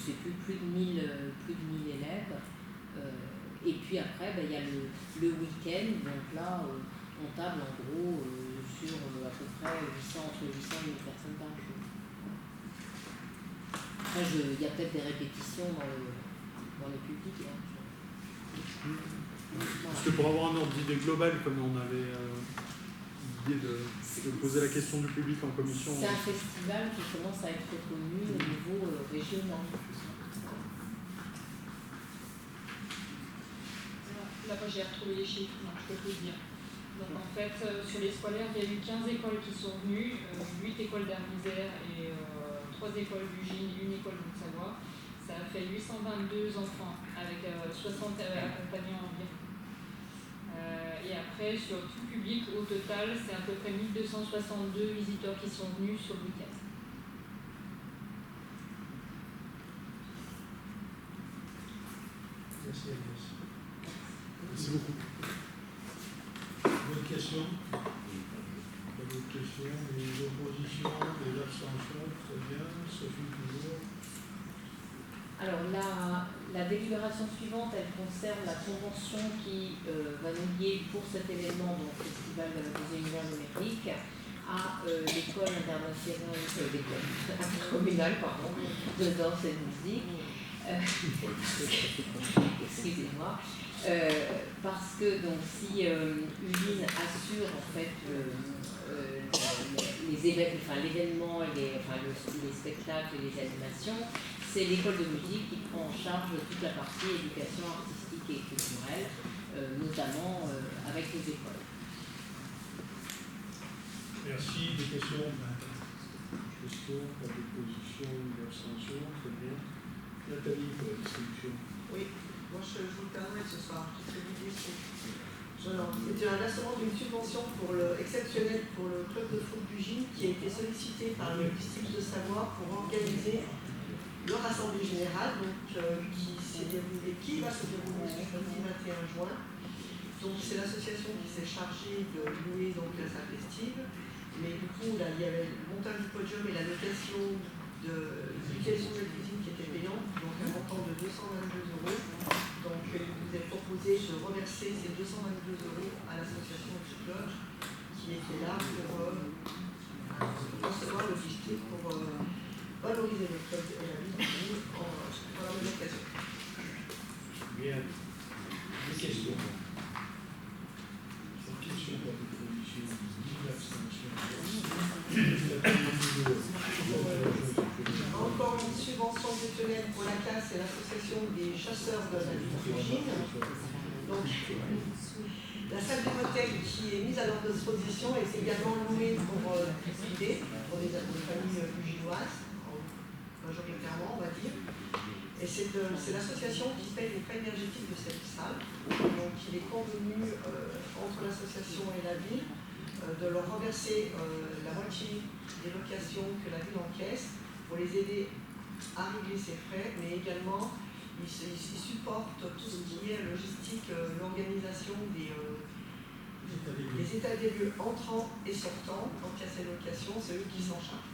sais plus de 1000 élèves. Et puis après, il y a le week-end, donc là, on table en gros sur à peu près entre 800 et 1000 personnes par jour. Après, il y a peut-être des répétitions dans le public. Hein. Parce que pour avoir un ordre d'idée global, comme on avait l'idée de poser la question du public en commission. C'est un festival qui commence à être reconnu au niveau régional. Là, moi, j'ai retrouvé les chiffres, donc je peux vous dire. Donc, en fait, sur les scolaires, il y a eu 15 écoles qui sont venues, 8 écoles d'Arc d'Isère et 3 écoles d'Ugine, une école de Savoie. Ça a fait 822 enfants avec 60 accompagnants environ. Et après, sur tout public, au total, c'est à peu près 1262 visiteurs qui sont venus sur le week-end. Merci Agnès. Merci beaucoup. D'autres questions? Pas d'autres questions? Les oppositions, les abstentions, très bien. Sophie, toujours. Alors la délibération suivante, elle concerne la convention qui va nous lier pour cet événement, donc le Festival de la Musique numérique, à l'école internationale, communale, de danse et de musique. Excusez-moi. Parce que donc si Ugine assure en fait l'événement, les spectacles et les animations, c'est l'école de musique qui prend en charge toute la partie éducation artistique et culturelle, notamment avec les écoles. Merci. Des questions? Questions, pas d'opposition, d'abstention, très bien. Nathalie, pour la distribution. Oui, moi je vous permets ce soir, l'idée c'est un versement d'une subvention exceptionnelle pour le club de foot d'Ugine qui a été sollicité par le district de Savoie pour organiser leur assemblée générale, donc, qui va se dérouler ce samedi 21 juin. Donc c'est l'association qui s'est chargée de louer donc, la salle festive, mais du coup là, il y avait le montage du podium et la location de l'utilisation de la cuisine qui était payante, donc un montant de 222 €. Donc il vous est proposé de reverser ces 222 € à l'association Explore qui était là pour recevoir le district pour valoriser le club et la vie pendant la même occasion. Bien. Des questions? Des questions pour la proposition de l'abstention. Encore une subvention exceptionnelle pour la classe et l'association des chasseurs de la ville d'Ugine. Donc, la salle du motel qui est mise à leur disposition est également louée pour l'idée, pour les familles uginoises, majoritairement, on va dire. Et c'est l'association qui paye les frais énergétiques de cette salle. Donc, il est convenu entre l'association et la ville de leur reverser la moitié des locations que la ville encaisse pour les aider à régler ses frais, mais également ils supportent tout ce qui est logistique, l'organisation des états des lieux entrants et sortants. Quand il y a ces locations, c'est eux qui s'en chargent.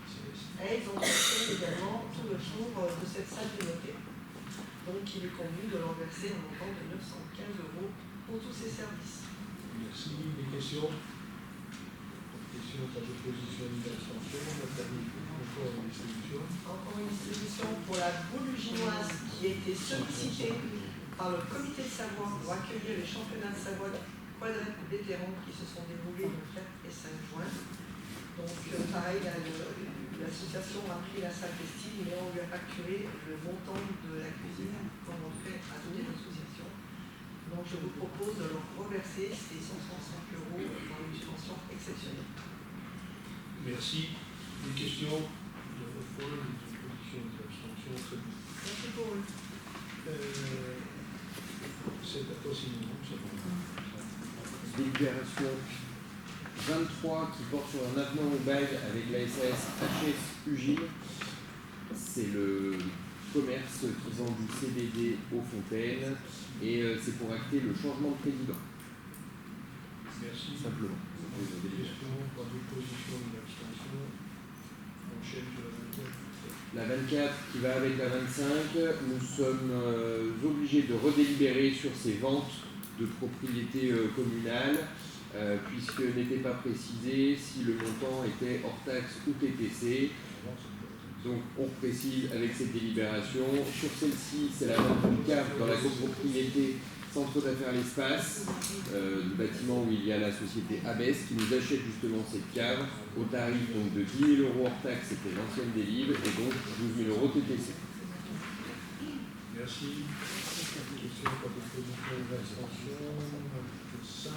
Et ils ont également tout le tour de cette salle de noter. Donc il est convenu de leur verser un montant de 915 € pour tous ces services. Merci. Des questions? Pas d'opposition ni d'abstention. Encore une distribution. Encore une distribution pour la boule uginoise qui a été sollicitée par le comité de Savoie pour accueillir les championnats de Savoie quadruples vétérans qui se sont déroulés le 4 et 5 juin. Donc pareil, l'association a pris la salle festive, mais on lui a facturé le montant de la cuisine comme on fait à toutes les associations. Donc je vous propose de leur reverser ces 135 € dans une subvention exceptionnelle. Merci. Des questions? Des oppositions, des abstentions, très bien. Merci pour eux. C'est à toi, Simon. Délibération 23 qui porte sur un avenant au bail avec la SAS HS Ugine. C'est le commerce qui vend du CBD aux fontaines et c'est pour acter le changement de président. Merci. Simplement. Des questions, pas d'opposition ni d'abstention. On enchaîne sur la 24. La 24 qui va avec la 25, nous sommes obligés de redélibérer sur ces ventes de propriété communale, puisque n'était pas précisé si le montant était hors taxe ou TTC. Donc on précise avec cette délibération. Sur celle-ci, c'est la vente du cave dans la copropriété Centre d'affaires L'Espace, du bâtiment où il y a la société Abès qui nous achète justement cette cave au tarif donc, de 10 000 € hors taxe, c'était l'ancienne délib, et donc 12 000 € TTC. Merci. Question, pas de position d'abstention. 5.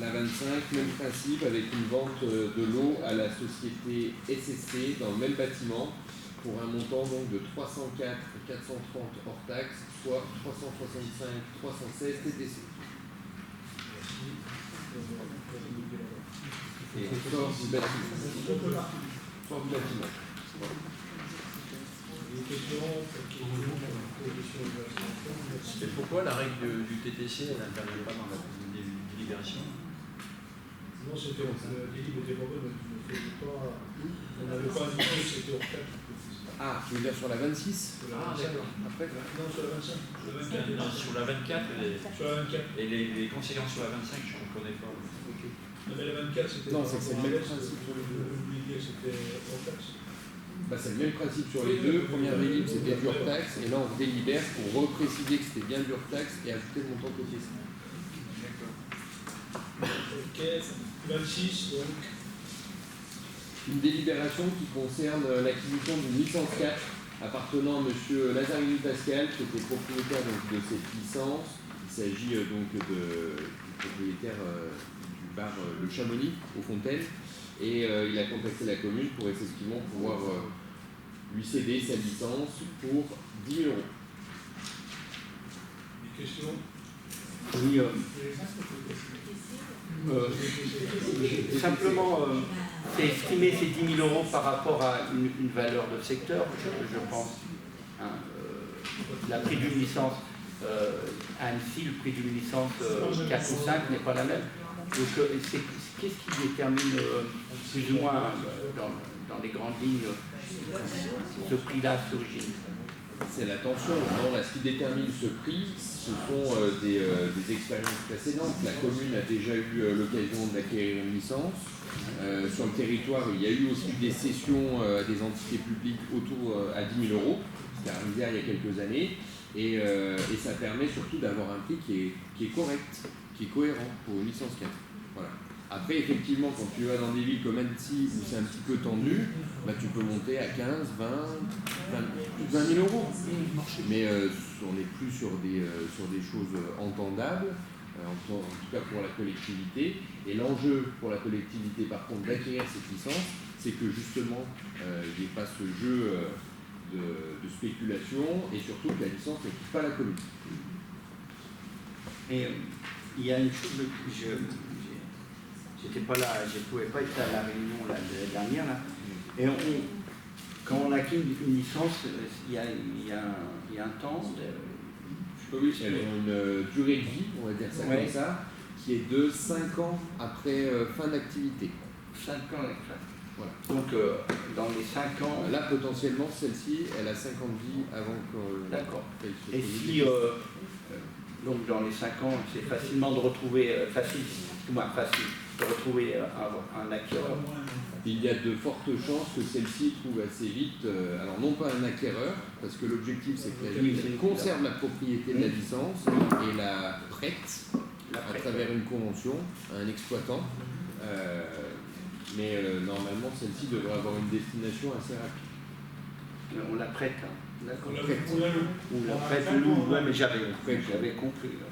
La 25, même principe, avec une vente de l'eau à la société SSC dans le même bâtiment pour un montant donc de 304 430 hors taxe, soit 365 316 TTC. Merci. Et sort du bâtiment. Sort du bâtiment. Une question, position d'abstention. Merci. Et pourquoi la règle du TTC, elle n'intervient pas dans la délibération? Non, c'était le délib était pas bon, on n'avait pas indiqué que c'était hors taxe. Ah, tu veux dire sur la 26? Ah, d'accord. Après, Non, sur la 25. Sur la 24, Sur la 24. et les conséquences sur la 25, je ne connais pas. Non, mais la 24, c'était. Non, c'est le même principe sur les deux. Vous vouliez dire que c'était hors taxe. bah, c'est le même principe sur les deux. Première délib, c'était du hors taxe, et là on délibère pour repréciser que c'était bien du hors taxe et ajouter le montant TTC. Ok. 26, donc. Une délibération qui concerne l'acquisition d'une licence 4 appartenant à M. Lazarini Pascal, qui était propriétaire donc, de cette licence. Il s'agit donc du propriétaire du bar Le Chamonix, aux Fontaines. Et il a contacté la commune pour effectivement pouvoir lui céder sa licence pour 10 000 €. Des questions? Oui, simplement, c'est estimer ces 10 000 € par rapport à une valeur de secteur, je pense. Hein, la prix d'une licence à Annecy, le prix d'une licence 4 ou 5 n'est pas la même. Donc, qu'est-ce qui détermine plus ou moins dans les grandes lignes ce prix-là d'origine? C'est la tension. Non, là, ce qui détermine ce prix, ce sont des expériences précédentes. La commune a déjà eu l'occasion d'acquérir une licence. Sur le territoire, il y a eu aussi des cessions à des entités publiques autour à 10 000 €. C'était arrivé il y a quelques années. Et ça permet surtout d'avoir un prix qui est correct, qui est cohérent pour une licence 4. Voilà. Après, effectivement, quand tu vas dans des villes comme Annecy où c'est un petit peu tendu, bah, tu peux monter à 15, 20 000 €. Mais on n'est plus sur des choses entendables, en tout cas pour la collectivité. Et l'enjeu pour la collectivité, par contre, d'acquérir cette licence, c'est que justement, il n'y ait pas ce jeu de spéculation et surtout que la licence ne quitte pas la commune. Et il y a une chose que j'étais pas là, je ne pouvais pas être à la réunion l'année dernière. Là. Et quand on acquiert une licence, il y a un temps. Oui, elles ont une durée de vie, on va dire ça comme ça, qui est de 5 ans après fin d'activité. 5 ans après. Voilà. Donc, dans les 5 ans. Là, potentiellement, celle-ci, elle a 5 ans de vie avant D'accord. qu'elle se Et si, donc, dans les 5 ans, c'est facilement de retrouver, de retrouver un acquéreur. Il y a de fortes chances que celle-ci trouve assez vite, alors non pas un acquéreur, parce que l'objectif c'est qu'elle conserve la propriété de la licence et la prête à travers une convention à un exploitant. Mais normalement, celle-ci devrait avoir une destination assez rapide. On la prête, hein. D'accord. On la prête ou loue, ouais, mais j'avais compris. Là.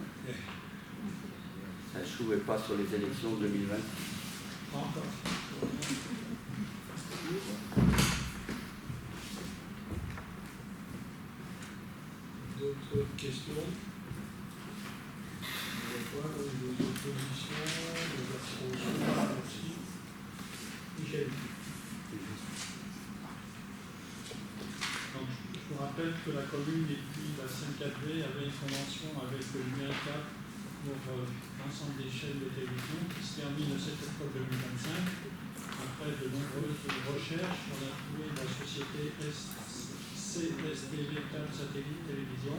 Ça ne jouait pas sur les élections de 2020. D'autres questions? Des oppositions, des abstentions? Merci. Michel. Donc, je vous rappelle que la commune et puis la 5-4V avaient une convention avec l'UMERICA pour l'ensemble des chaînes de télévision qui se termine le 7 octobre 2025. Après de nombreuses recherches, on a trouvé la société CSTV Câble Satellite Télévision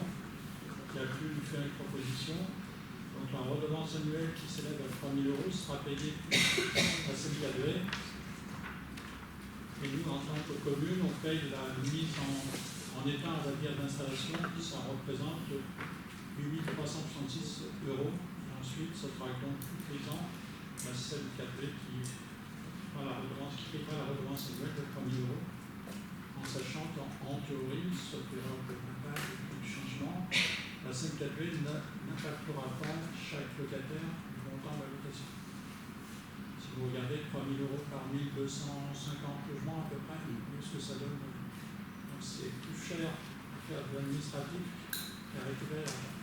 qui a pu nous faire une proposition. Donc la redevance annuelle qui s'élève à 3 000 € sera payée à SNKV. Et nous, en tant que commune, on paye la mise en état, on va dire, d'installation qui ça représente 8 366 €. Et ensuite, ça sera donc tous les ans la SNKV qui paiera la redevance annuelle de 3 000 €. En sachant qu'en théorie, sauf erreur de comptable ou de changement, la SNKV n'impactera pas chaque locataire du montant de la location. Si vous regardez 3 000 € par 1250 logements à peu près, vous voyez ce que ça donne. Donc c'est plus cher à faire de l'administratif qu'à récupérer l'argent.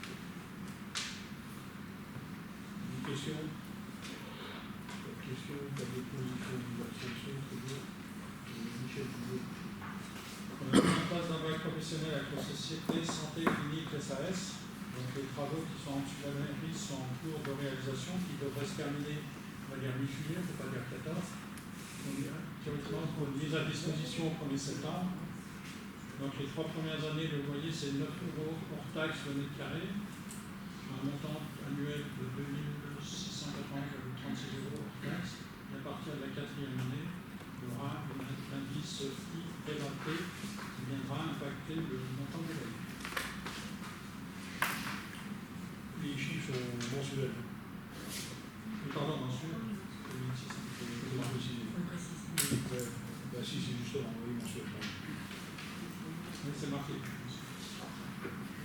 Une question? La question, la déposition de l'abstention, c'est bien. Michel Bouillot. On a mis en place d'un bail professionnel avec la société Santé Clinique SAS. Donc les travaux qui sont en dessous de la mairie sont en cours de réalisation, qui devraient se terminer, on va dire mi-juillet, on ne peut pas dire 14. Théoriquement, pour une mise à disposition au 1er septembre. Donc les 3 premières années, le loyer c'est 9 € hors taxe le mètre carré, un montant annuel de 2680,36 € hors taxe. Et à partir de la 4e année, il y aura l'indice ILAP qui viendra impacter le montant de loyer. Les chiffres sont mensuels. Pardon, mensuels. Bah, si, c'est justement, oui, mensuel. Oui, c'est marqué.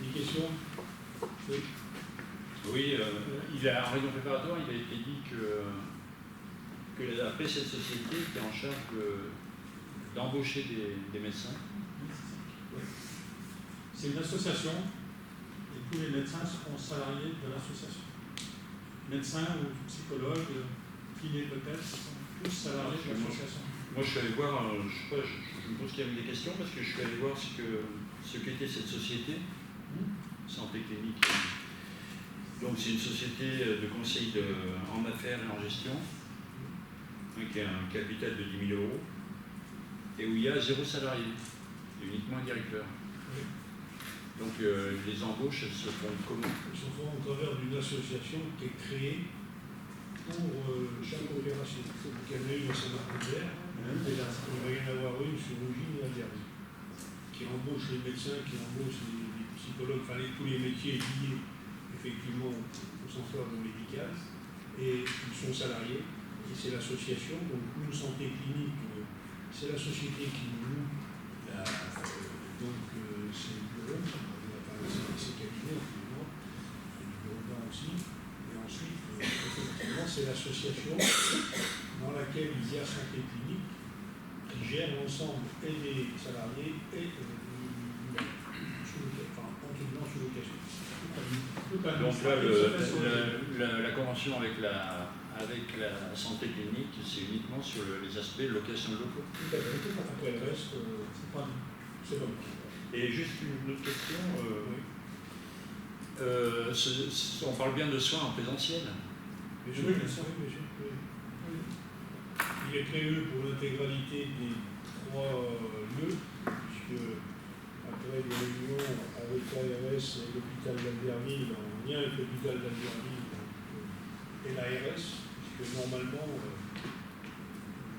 Des questions? Oui. Oui, en réunion préparatoire, il a été dit que après cette société était en charge d'embaucher des médecins. Oui. C'est une association. Et tous les médecins seront salariés de l'association. Médecins ou psychologues, kinés peut-être, sont tous salariés de l'association. Moi, je suis allé voir, je me pose quand même des questions parce que je suis allé voir ce qu'était cette société, Santé Clinique. Donc, c'est une société de conseil en affaires et en gestion, qui a un capital de 10 000 € et où il y a 0 salarié, uniquement un directeur. Oui. Donc les embauches, elles se font comment? Elles se font au travers d'une association qui est créée pour chaque opération. Donc il y en a une à Saint-Martin-de-Verre, il va y en avoir une sur Ugine et à Derby, qui embauche les médecins, qui embauche les psychologues, enfin tous les métiers liés effectivement au sens large médical, et ils sont salariés, et c'est l'association, donc une santé clinique, c'est la société qui nous loue c'est le bureau, c'est cabinet, finalement, et du bureau aussi, et ensuite, effectivement, c'est l'association dans laquelle il y a santé clinique qui gère l'ensemble et des salariés et sous location. Donc là, la convention avec la santé clinique, c'est uniquement sur les aspects de location de locaux. Tout à fait. Après le reste, c'est pas bon. Et juste une autre question. On parle bien de soins en présentiel. Oui, bien sûr. Il est prévu pour l'intégralité des 3 lieux, puisque après des réunions avec l'ARS et l'hôpital d'Albertville, en lien avec l'hôpital d'Albertville et l'ARS, puisque normalement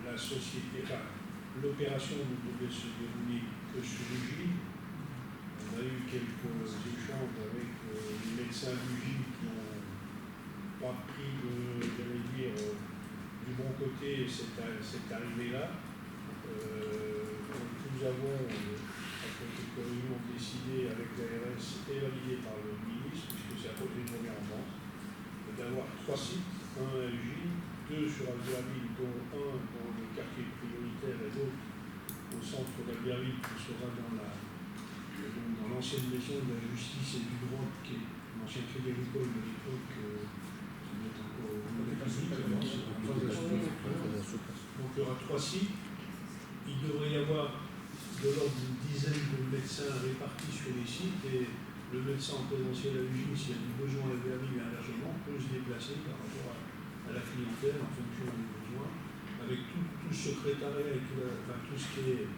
la société, l'opération ne devait se dérouler que sur Ugine. On a eu quelques échanges avec les médecins d'Ugine qui n'ont pas pris du bon côté cette arrivée-là. Nous avons, après quelques réunions, décidé avec l'ARS et validé par le ministre, puisque c'est à côté de Romère-en-Vence, d'avoir 3 sites, un à Ugine, 2 sur Albertville, dont un dans le quartier prioritaire et l'autre au centre d'Albertville, qui sera dans l'ancienne maison de la justice et du droit, qui est l'ancien crédit agricole de l'époque, qui est encore au public. Donc il y aura 3 sites. Il devrait y avoir de l'ordre d'une dizaine de médecins répartis sur les sites, et le médecin en présentiel à Ugine, s'il y a du besoin à Albertville et à l'hébergement, peut se déplacer par rapport à la clientèle en fonction des besoins, avec tout secrétariat et tout ce qui est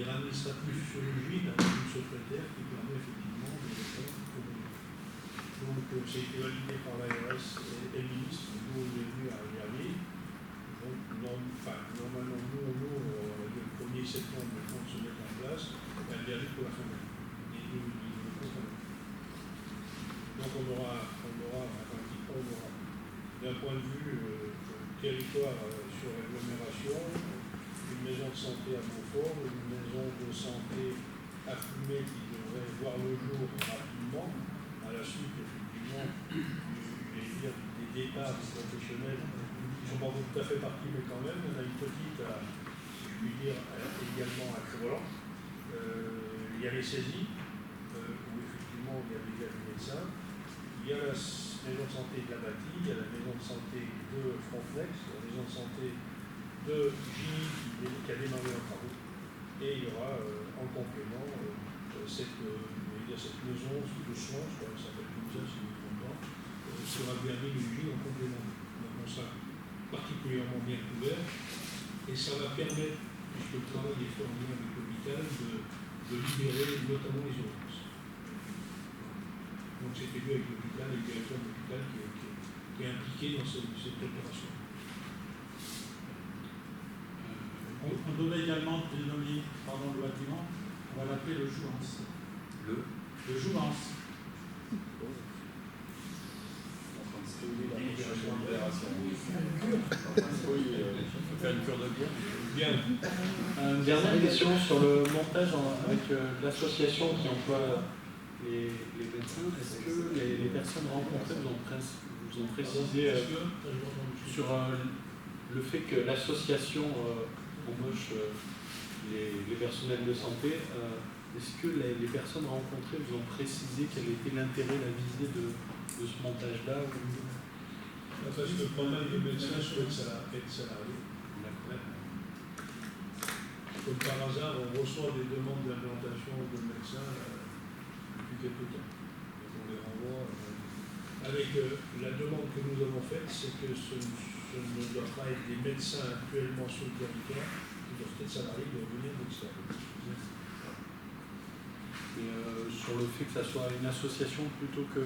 administratif sur l'usine, avec une secrétaire qui permet effectivement de répondre aux besoins. Donc ça a été validé par l'ARS et le ministre, nous on est venu à regarder. Donc normalement nous le 1er septembre, maintenant se mettre en place, on va regarder pour la fin de l'année. Donc on aura d'un point de vue territoire sur l'agglomération, une maison de santé à Beaufort, une maison de santé à Plumet qui devrait voir le jour rapidement, à la suite effectivement des départs des professionnels qui ne sont pas tout à fait partis, mais quand même, on a une petite, si je puis dire, également à Crévolant. Il y a les saisies, où effectivement il y a déjà des médecins. Il y a la maison de santé de la Bâtie, il y a la maison de santé de Frontex, la maison de santé de Gilles qui a démarré en travaux. Et il y aura en complément cette maison de soins, je crois que ça s'appelle comme ça, si je ne me trompe pas, sera gardée de Gilles en complément. Donc on sera particulièrement bien couvert. Et ça va permettre, puisque le travail est fait en lien avec l'hôpital, de libérer notamment les urgences. Donc c'était vu avec l'hôpital et le directeur de l'hôpital qui est impliqué dans cette opération. On donnait également des noms, pardon, le bâtiment, on va l'appeler le Jouance. Le Jouance. Faire une cure de bière. Bien. Une dernière question sur le montage avec l'association qui emploie les médecins. Est-ce que les personnes rencontrées vous ont précisé sur le fait que l'association embauche les personnels de santé, est-ce que les personnes rencontrées vous ont précisé quel était l'intérêt, la visée de ce montage-là Parce que pas mal de médecins souhaitent être salariés. Comme par hasard, on reçoit des demandes d'implantation de médecins depuis quelque temps. Donc on les renvoie. Avec la demande que nous avons faite, c'est que ce ne doit pas être des médecins actuellement sur le territoire qui doivent être salariés, ils doivent venir d'extérieur. Et sur le fait que ça soit une association plutôt que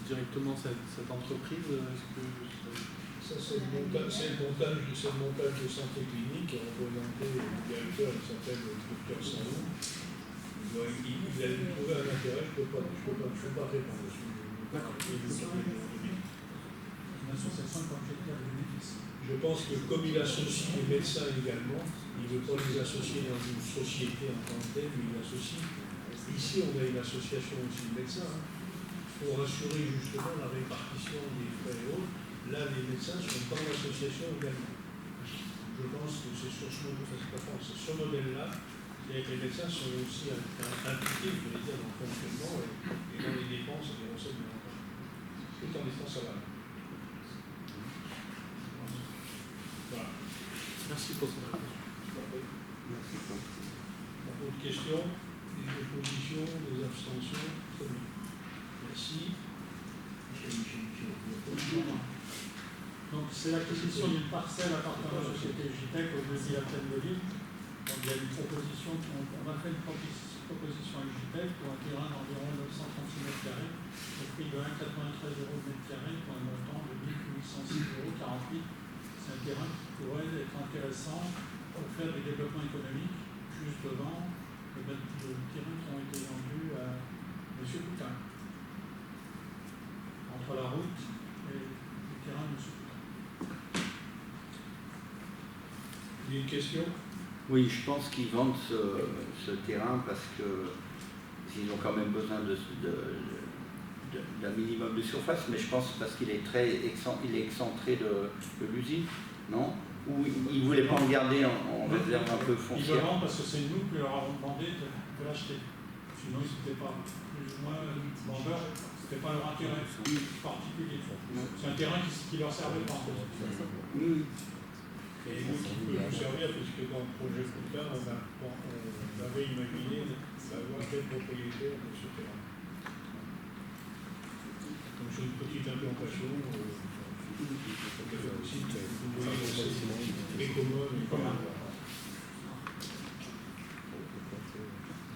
directement cette entreprise, est-ce que ça c'est le montage de santé clinique représenté le directeur, il s'appelle le docteur Salou. Il a dû trouver un intérêt, je ne peux pas répondre dessus. Je pense que comme il associe les médecins également, il ne veut pas les associer dans une société en tant que telle, mais il associe. Ici, on a une association aussi de médecins pour assurer justement la répartition des frais et autres. Là, les médecins sont dans l'association également. Je pense que c'est sur ce modèle-là, c'est que les médecins sont aussi impliqués, je veux dire, dans le fonctionnement et dans les dépenses et les recettes de l'emploi. Tout en étant salarié. Voilà. Merci pour cette réponse. D'autres questions, des oppositions, des abstentions? Très bien. Merci. Donc c'est l'acquisition d'une parcelle appartenant à la société Ugitech au Denis la plaine de Lille. Donc il y a une proposition, on a fait une proposition à Ugitech pour un terrain d'environ 936 m², au prix de 1,93 € le mètre carré pour un montant de 1806,48 €. C'est un terrain qui pourrait être intéressant pour faire des développements économiques. Juste devant, les terrains qui ont été vendus à M. Coutin, entre la route et le terrain de M. Coutin. Une question? Oui, je pense qu'ils vendent ce terrain parce qu'ils ont quand même besoin d'un minimum de surface, mais je pense parce qu'il est excentré de l'usine, non? Ou ils ne voulaient pas en garder en réserve un peu foncière? Ils le vendent parce que c'est nous qui leur avons demandé de l'acheter. Sinon, ils n'étaient pas plus ou moins vendeurs, ce n'était pas leur intérêt particulier. C'est un terrain qui leur servait pas. Oui. Et nous qui peut nous servir, puisque dans le projet Coutin, on avait imaginé d'avoir quel propriétaire de ce terrain. Donc c'est une petite implantation. aussi, vous voyez, c'est très commode. Voilà.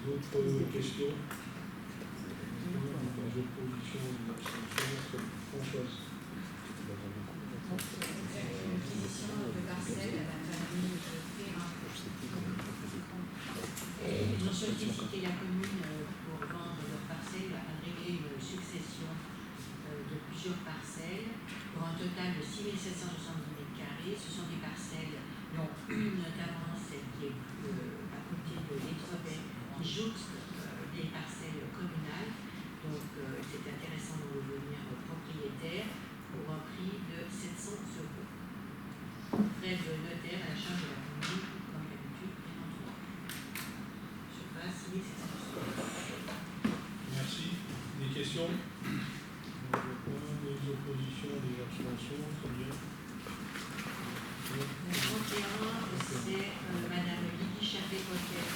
D'autres questions? Des oppositions, des abstentions? Françoise. Une acquisition de parcelles à la famille Perrin. Ils ont sollicité la commune pour vendre leurs parcelles afin de régler une succession de plusieurs parcelles pour un total de 6 770 mètres carrés. Ce sont des parcelles dont une notamment celle qui est à côté de l'Étrevet qui jouxte des parcelles communales. Donc c'est intéressant de devenir propriétaire pour un prix de 700 €. Frais de notaire à la charge de la commune, comme d'habitude, bien entendu. Surface 1 700 €. Merci. Des questions? Des oppositions, des abstentions? Très bien. Le 31, c'est Madame Lydie Chappé-Poquet,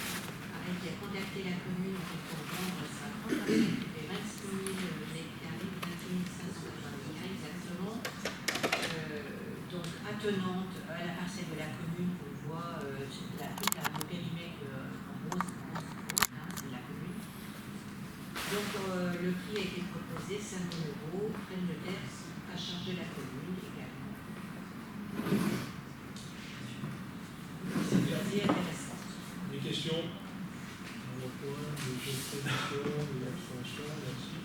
qui a contacté la commune pour vendre sa grande parcelle qui fait 26 000 mètres carrés, 26 590 exactement, donc attenante à la parcelle de la commune qu'on voit, toute le périmètre en rose, c'est la commune. Donc le prix a été proposé 5 000 €, frais de notaire à charge de la commune également. C'est assez intéressant. Des questions? Des oppositions, des abstentions? Merci.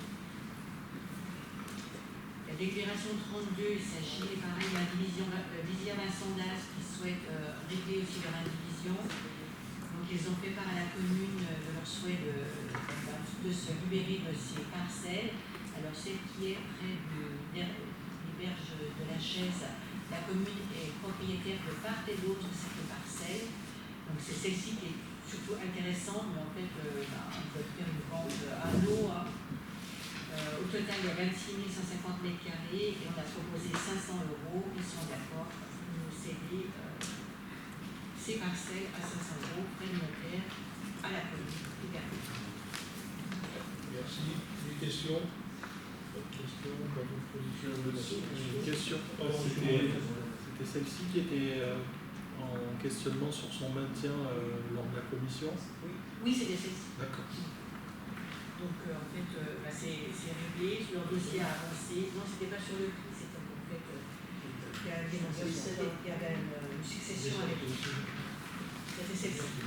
La déclaration 32, il s'agit pareil de la division Visière Vincent d'As qui souhaite régler aussi leur indivision. Donc ils ont fait part à la commune de leur souhait de se libérer de ces parcelles. Alors celle qui est près des berges de la Chaise, la commune est propriétaire de part et d'autre de cette parcelle. Donc c'est celle-ci qui est surtout intéressante, mais en fait on peut faire une vente à l'eau. Au total, il y a 26 150 mètres carrés et on a proposé 500 €. Ils sont d'accord pour nous céder ces parcelles à 500 €, frais de notaire à la commune également. Merci. Des questions? Pas de questions, pas d'opposition, Une question. Pardon, C'était celle-ci qui était en questionnement sur son maintien lors de la commission. Oui, c'est celle-ci. D'accord. Donc en fait, c'est réglé, leur dossier a avancé. Non, c'était pas sur le prix, c'était en fait il y avait une succession avec. C'était celle-ci.